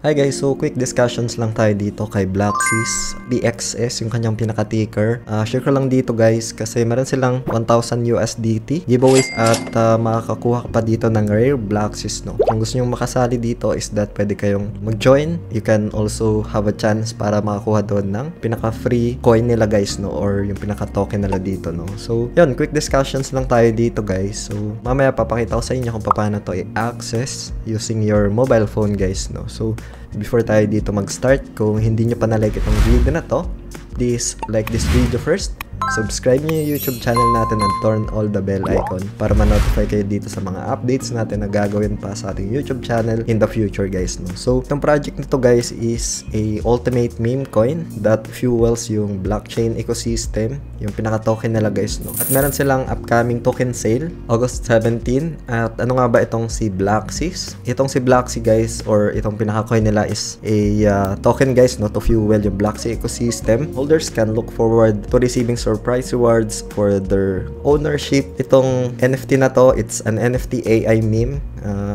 Hi guys, so quick discussions lang tayo dito kay Blacksys BXS, yung kanyang pinaka-ticker. Share ko lang dito guys kasi meron silang 1,000 USDT giveaways at makakakuha ka pa dito ng rare Blacksys, no. Kung gusto nyo makasali dito is that pwede kayong mag-join. You can also have a chance para makakuha doon ng pinaka-free coin nila guys, no, or yung pinaka-token nila dito, no. So, yun, quick discussions lang tayo dito guys. So, mamaya papakita ko sa inyo kung paano to i-access using your mobile phone guys, no. So, before tayo dito mag-start, kung hindi nyo pa na-like itong video na to, please like this video first. Subscribe nyo yung YouTube channel natin and turn all the bell icon para ma-notify kayo dito sa mga updates natin na gagawin pa sa ating YouTube channel in the future guys, no? So, itong project nito guys is a ultimate meme coin that fuels yung blockchain ecosystem, yung pinaka-token nila guys, no? At meron silang upcoming token sale, August 17. At ano nga ba itong si Blacksys? Itong si Blacksys guys, or itong pinaka-coin nila is a token guys, no, to fuel yung Blacksys ecosystem. Holders can look forward to receiving surprise rewards for their ownership. Itong NFT na to, it's an NFT AI meme.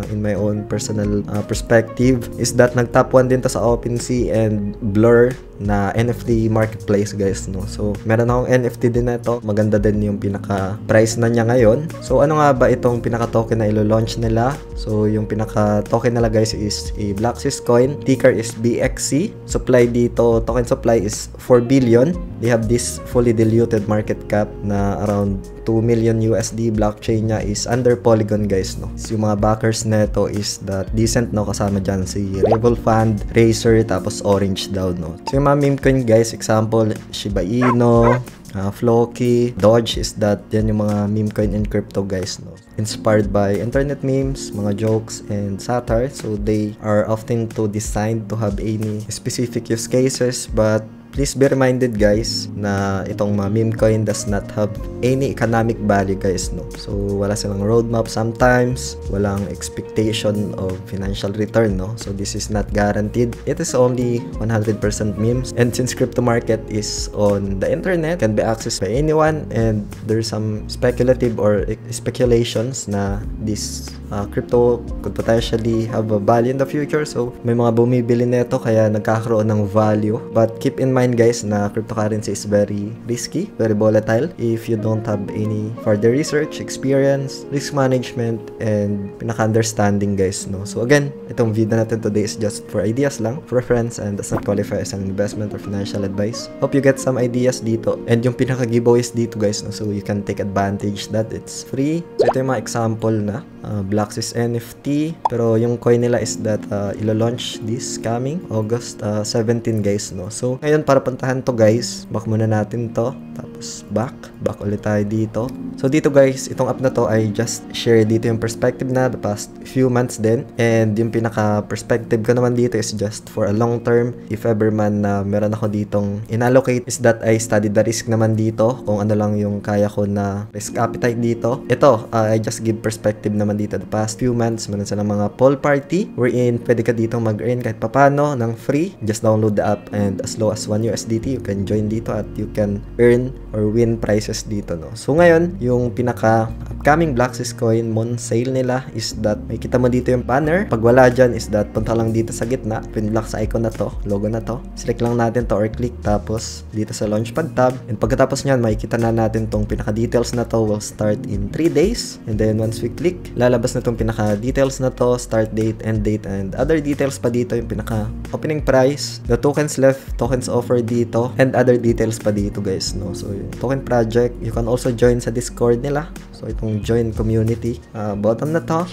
In my own personal perspective is that nag-top 1 din to sa OpenSea and Blur na NFT marketplace guys, no. So meron akong NFT din na ito, maganda din yung pinaka price na niya ngayon. So ano nga ba itong pinaka token na ilo-launch nila? So yung pinaka token nila guys is a Blacksys coin, ticker is BXC. Supply dito, token supply is 4 billion. They have this fully diluted market cap na around 2 million USD. Blockchain niya is under Polygon guys, no. So yung mga backers neto is that decent, no, kasama dyan si Revel Fund, Razer, tapos Orange daw, no. So yung mga meme coin guys, example Shiba Inu, Floki, Doge is that, yan yung mga meme coin in crypto guys, no. Inspired by internet memes, mga jokes, and satire. So they are often designed to have any specific use cases, but please be reminded guys na itong mga meme coin does not have any economic value guys, no. So wala silang roadmap sometimes, walang expectation of financial return, no. So this is not guaranteed. It is only 100% memes, and since crypto market is on the internet, can be accessed by anyone, and there's some speculative or speculations na this crypto could potentially have a value in the future. So may mga bumibili nito kaya nagkakaroon ng value, but keep in mind guys na cryptocurrency is very risky, very volatile if you don't have any further research, experience, risk management, and pinaka-understanding guys, no. So again, itong video natin today is just for ideas lang, for reference, and does not qualify as an investment or financial advice. Hope you get some ideas dito, and yung pinaka-giveaways dito guys, no, so you can take advantage that it's free. So ito yung mga example na Blacksys NFT, pero yung coin nila is that ilo-launch this coming August 17 guys, no. So ngayon para puntahan to guys, back muna natin to, tapos back ulit tayo dito. So dito guys, itong app na to ay just share dito yung perspective na the past few months din, and yung pinaka perspective ko naman dito is just for a long term. If ever man na meron ako ditong inallocate is that I study the risk naman dito, kung ano lang yung kaya ko na risk appetite dito. Ito, I just give perspective naman dito the past few months. Meron silang mga poll party wherein pwede ka dito mag-earn kahit papano ng free. Just download the app, and as low as 1 USDT you can join dito at you can earn or win prizes dito, no. So ngayon, yung pinaka upcoming Blacksys coin mon sale nila is that may kita mo dito yung banner. Pag wala dyan is that punta lang dito sa gitna, pin-block sa icon na to, logo na to, select lang natin to or click, tapos dito sa launchpad tab, and pagkatapos nyan makikita na natin tong pinaka details na to will start in 3 days, and then once we click, lalabas na tong pinaka details na to, start date, end date, and other details pa dito, yung pinaka opening price, the tokens left, tokens offer dito, and other details pa dito guys, no. So yung token project, you can also join sa Discord nila. So itong join community, bottom na to.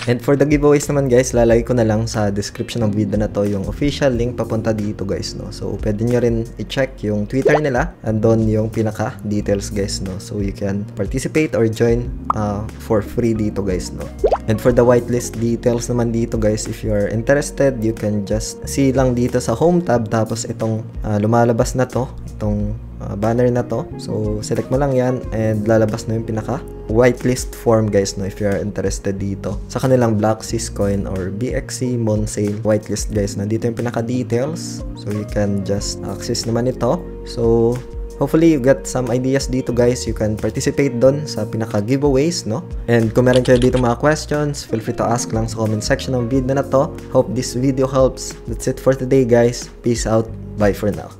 And for the giveaways naman guys, lalagay ko na lang sa description ng video na to yung official link papunta dito guys, no. So pwede nyo rin i-check yung Twitter nila, andon yung pinaka details guys, no. So you can participate or join for free dito guys, no. And for the whitelist details naman dito guys, if you are interested, you can just see lang dito sa home tab, tapos itong lumalabas na to, itong banner na to. So select mo lang yan, and lalabas na yung pinaka whitelist form guys, no, if you are interested dito sa kanilang Blacksys coin or BXC mon sale whitelist guys. Nandito yung pinaka details, so you can just access naman ito. So Hopefully, you get some ideas dito guys. You can participate doon sa pinaka-giveaways, no? And kung meron kayo dito mga questions, feel free to ask lang sa comment section ng video na to. Hope this video helps. That's it for today guys. Peace out. Bye for now.